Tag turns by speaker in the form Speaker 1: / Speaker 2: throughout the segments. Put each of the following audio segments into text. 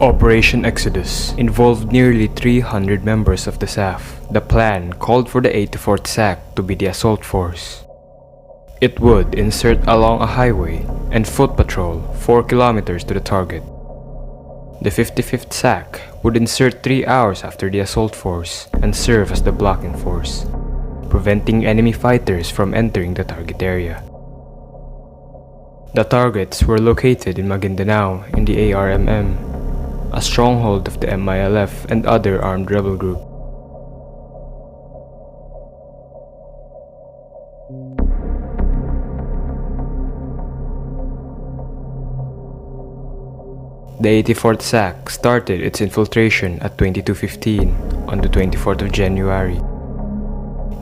Speaker 1: Operation Exodus involved nearly 300 members of the SAF. The plan called for the 84th SAC to be the assault force. It would insert along a highway and foot patrol 4 kilometers to the target. The 55th SAC would insert 3 hours after the assault force and serve as the blocking force, preventing enemy fighters from entering the target area. The targets were located in Maguindanao in the ARMM, a stronghold of the MILF and other armed rebel groups. The 84th SAC started its infiltration at 22:15 on the 24th of January.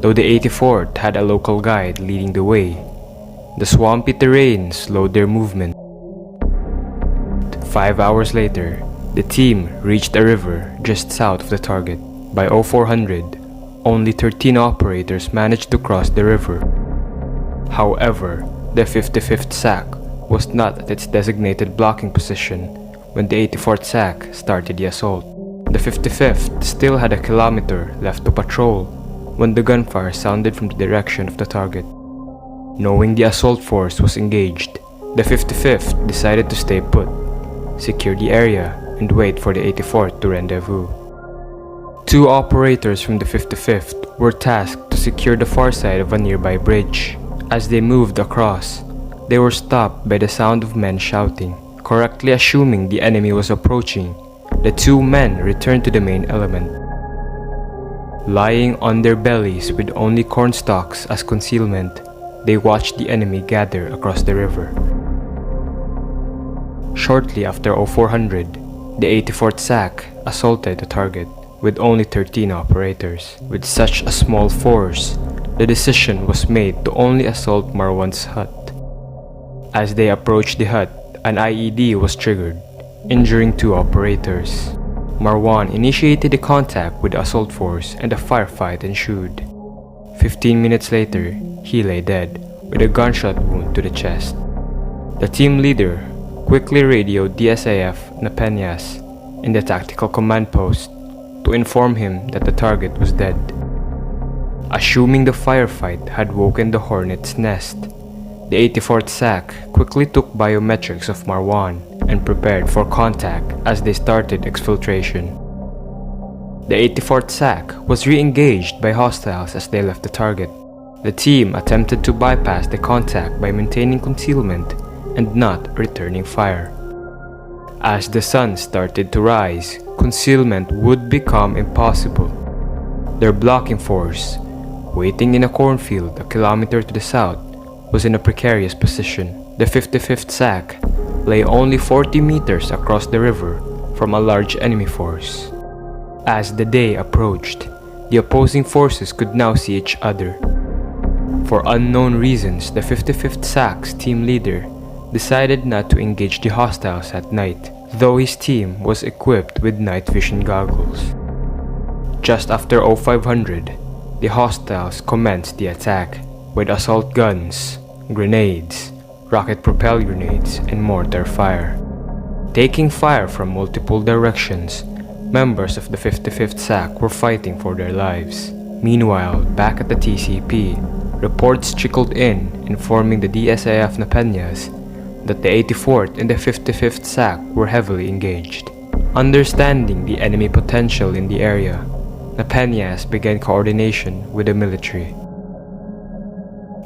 Speaker 1: Though the 84th had a local guide leading the way, the swampy terrain slowed their movement. 5 hours later, the team reached a river just south of the target. By 0400, only 13 operators managed to cross the river. However, the 55th SAC was not at its designated blocking position when the 84th SAC started the assault. The 55th still had a kilometer left to patrol when the gunfire sounded from the direction of the target. Knowing the assault force was engaged, the 55th decided to stay put, secure the area, and wait for the 84th to rendezvous. 2 operators from the 55th were tasked to secure the far side of a nearby bridge. As they moved across, they were stopped by the sound of men shouting. Correctly assuming the enemy was approaching, the 2 men returned to the main element. Lying on their bellies with only corn stalks as concealment, they watched the enemy gather across the river. Shortly after 0400, the 84th SAC assaulted the target with only 13 operators. With such a small force, the decision was made to only assault Marwan's hut. As they approached the hut, an IED was triggered, injuring 2 operators. Marwan initiated a contact with the assault force and a firefight ensued. 15 minutes later, he lay dead with a gunshot wound to the chest. The team leader quickly radioed DSAF Napeñas in the tactical command post to inform him that the target was dead. Assuming the firefight had woken the hornet's nest, the 84th SAC quickly took biometrics of Marwan and prepared for contact as they started exfiltration. The 84th SAC was re-engaged by hostiles as they left the target. The team attempted to bypass the contact by maintaining concealment and not returning fire. As the sun started to rise, concealment would become impossible. Their blocking force, waiting in a cornfield a kilometer to the south, was in a precarious position. The 55th SAC lay only 40 meters across the river from a large enemy force. As the day approached, the opposing forces could now see each other. For unknown reasons, the 55th SAC's team leader decided not to engage the hostiles at night, though his team was equipped with night vision goggles. Just after 0500, the hostiles commenced the attack with assault guns, grenades, rocket-propelled grenades, and mortar fire. Taking fire from multiple directions, members of the 55th SAC were fighting for their lives. Meanwhile, back at the TCP, reports trickled in informing the DSAF Napeñas that the 84th and the 55th SAC were heavily engaged. Understanding the enemy potential in the area, Napeñas began coordination with the military.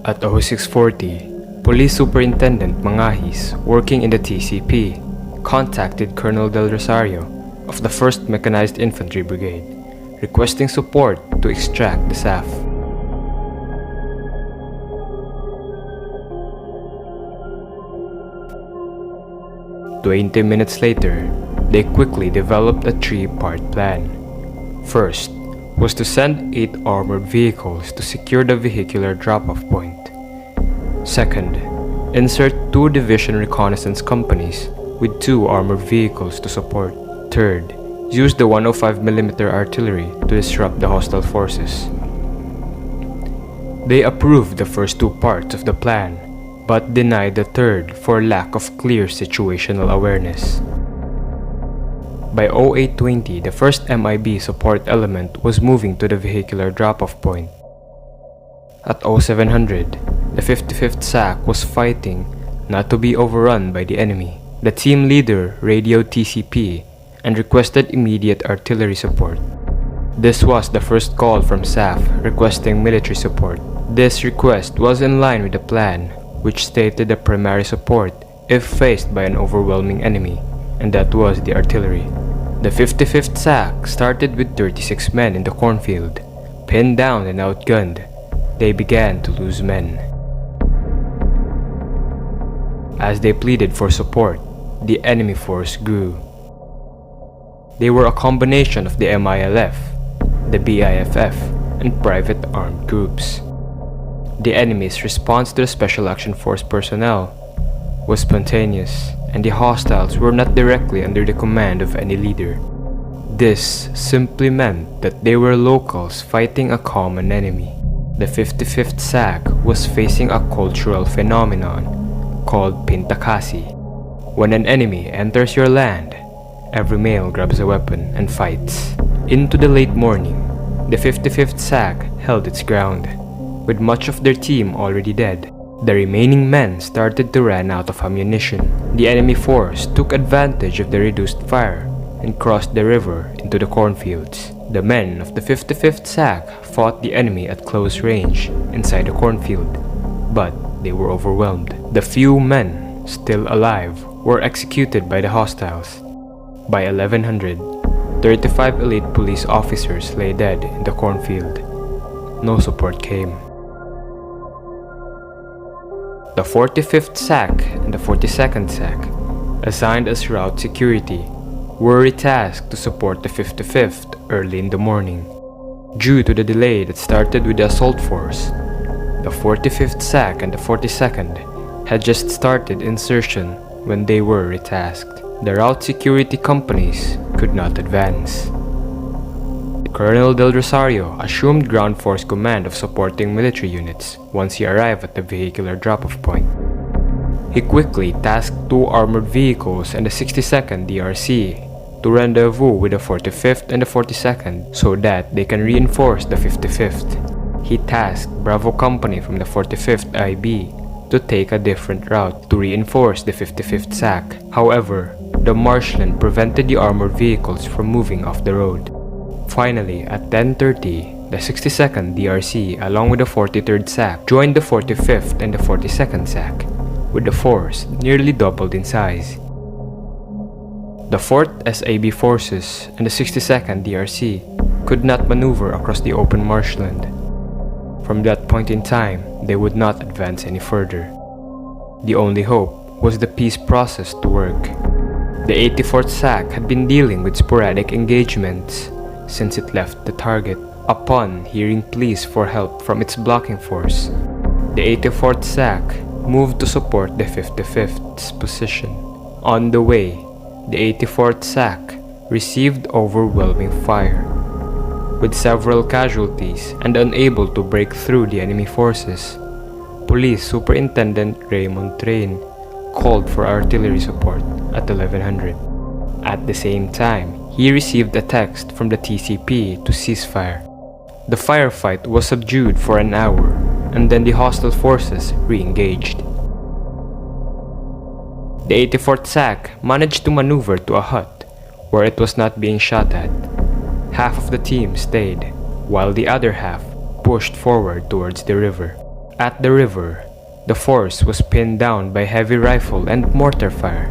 Speaker 1: At 0640, Police Superintendent Mangahis, working in the TCP, contacted Colonel Del Rosario of the 1st Mechanized Infantry Brigade, requesting support to extract the SAF. "20 minutes later, they quickly developed a 3-part plan. First was to send 8 armored vehicles to secure the vehicular drop-off point. Second, insert 2 division reconnaissance companies with 2 armored vehicles to support. Third, use the 105mm artillery to disrupt the hostile forces. They approved the first 2 parts of the plan, but denied the third for lack of clear situational awareness. By 0820, the 1st MIB support element was moving to the vehicular drop-off point. At 0700, the 55th SAC was fighting not to be overrun by the enemy. The team leader radioed TCP and requested immediate artillery support. This was the first call from SAF requesting military support. This request was in line with the plan, which stated the primary support if faced by an overwhelming enemy, and that was the artillery. The 55th SAC started with 36 men in the cornfield. Pinned down and outgunned, they began to lose men. As they pleaded for support, the enemy force grew. They were a combination of the MILF, the BIFF, and private armed groups. The enemy's response to the Special Action Force personnel was spontaneous, and the hostiles were not directly under the command of any leader. This simply meant that they were locals fighting a common enemy. The 55th SAC was facing a cultural phenomenon called Pintakasi. When an enemy enters your land, every male grabs a weapon and fights. Into the late morning, the 55th SAC held its ground, with much of their team already dead. The remaining men started to run out of ammunition. The enemy force took advantage of the reduced fire and crossed the river into the cornfields. The men of the 55th SAC fought the enemy at close range inside the cornfield, but they were overwhelmed. The few men still alive were executed by the hostiles. By 1100, 35 elite police officers lay dead in the cornfield. No support came. The 45th SAC and the 42nd SAC, assigned as route security, were retasked to support the 55th early in the morning. Due to the delay that started with the assault force, the 45th SAC and the 42nd had just started insertion when they were retasked. The route security companies could not advance. Colonel Del Rosario assumed ground force command of supporting military units once he arrived at the vehicular drop-off point. He quickly tasked 2 armored vehicles and the 62nd DRC to rendezvous with the 45th and the 42nd so that they can reinforce the 55th. He tasked Bravo Company from the 45th IB to take a different route to reinforce the 55th SAC. However, the marshland prevented the armored vehicles from moving off the road. Finally, at 10:30, the 62nd DRC along with the 43rd SAC joined the 45th and the 42nd SAC, with the force nearly doubled in size. The 4th SAB forces and the 62nd DRC could not maneuver across the open marshland. From that point in time, they would not advance any further. The only hope was the peace process to work. The 84th SAC had been dealing with sporadic engagements since it left the target. Upon hearing pleas for help from its blocking force, the 84th SAC moved to support the 55th's position. On the way, the 84th SAC received overwhelming fire. With several casualties and unable to break through the enemy forces, Police Superintendent Raymond Train called for artillery support at 1100. At the same time, he received a text from the TCP to cease fire. The firefight was subdued for an hour, and then the hostile forces re-engaged. The 84th SAC managed to maneuver to a hut where it was not being shot at. Half of the team stayed, while the other half pushed forward towards the river. At the river, the force was pinned down by heavy rifle and mortar fire.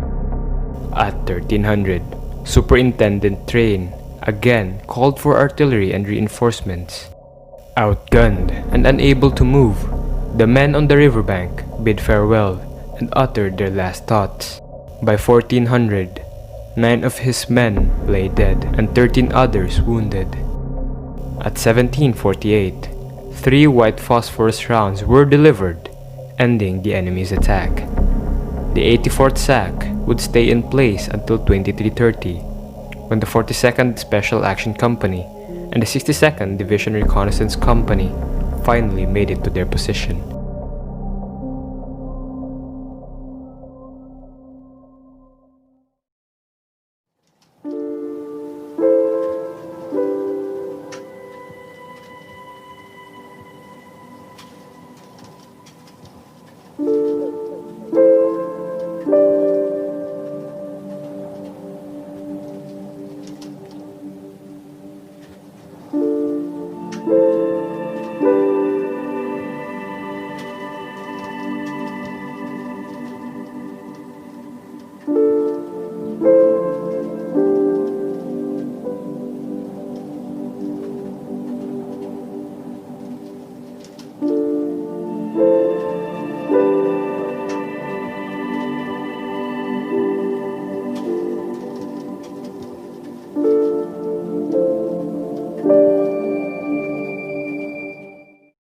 Speaker 1: At 1300, Superintendent Train again called for artillery and reinforcements. Outgunned and unable to move, the men on the riverbank bid farewell and uttered their last thoughts. By 1400, 9 of his men lay dead and 13 others wounded. At 1748, 3 white phosphorus rounds were delivered, ending the enemy's attack. The 84th SAC would stay in place until 2330, when the 42nd Special Action Company and the 62nd Division Reconnaissance Company finally made it to their position.